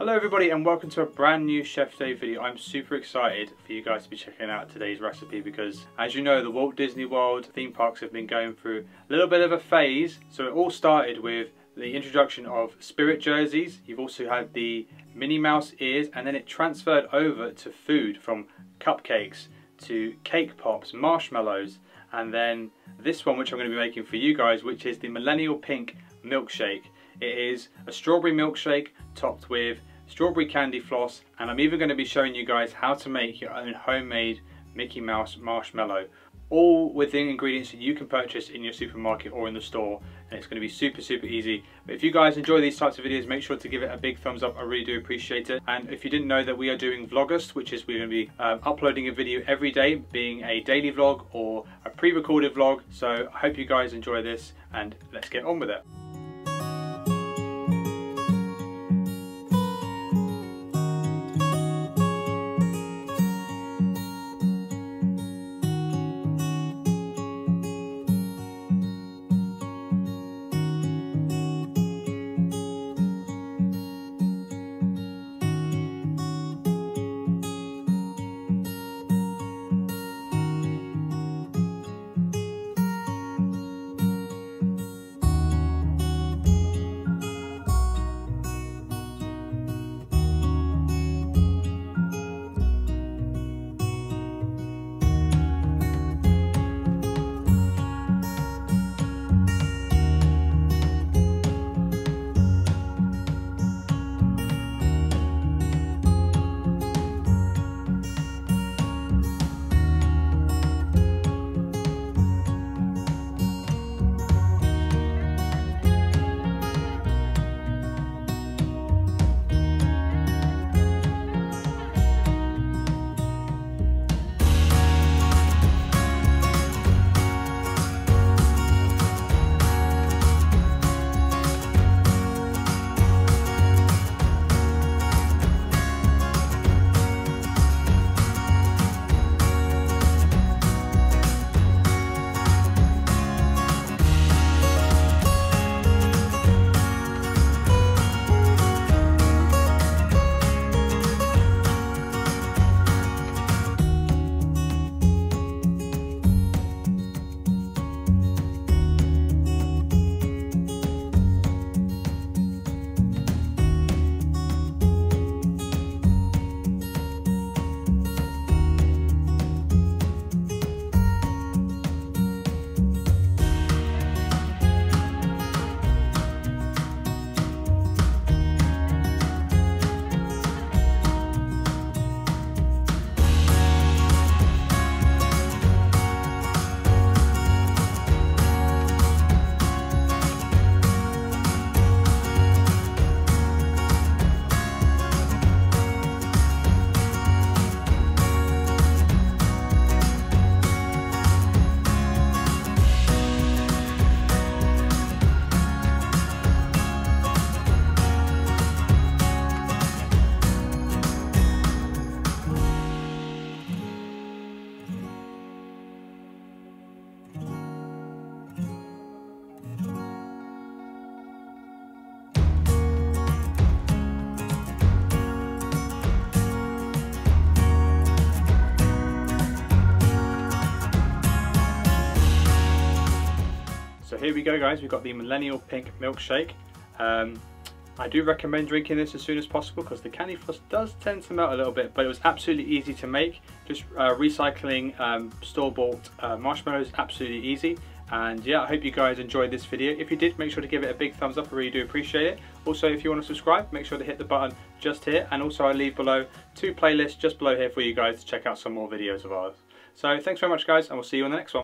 Hello everybody and welcome to a brand new Chef Day video. I'm super excited for you guys to be checking out today's recipe because, as you know, the Walt Disney World theme parks have been going through a little bit of a phase. So it all started with the introduction of spirit jerseys. You've also had the Minnie Mouse ears, and then it transferred over to food, from cupcakes to cake pops, marshmallows, and then this one which I'm going to be making for you guys, which is the Millennial Pink Milkshake. It is a strawberry milkshake topped with strawberry candy floss, and I'm even going to be showing you guys how to make your own homemade Mickey Mouse marshmallow, all with the ingredients that you can purchase in your supermarket or in the store, and it's going to be super easy. But if you guys enjoy these types of videos, make sure to give it a big thumbs up. I really do appreciate it. And if you didn't know that we are doing Vlogust, which is we're going to be uploading a video every day, being a daily vlog or a pre-recorded vlog. So I hope you guys enjoy this, and let's get on with it. So here we go guys, we've got the Millennial Pink Milkshake. I do recommend drinking this as soon as possible because the candy floss does tend to melt a little bit, but it was absolutely easy to make. Just recycling store-bought marshmallows, absolutely easy. And yeah, I hope you guys enjoyed this video. If you did, make sure to give it a big thumbs up, I really do appreciate it. Also, if you want to subscribe, make sure to hit the button just here, and also I leave below 2 playlists just below here for you guys to check out some more videos of ours. So thanks very much guys, and we'll see you on the next one.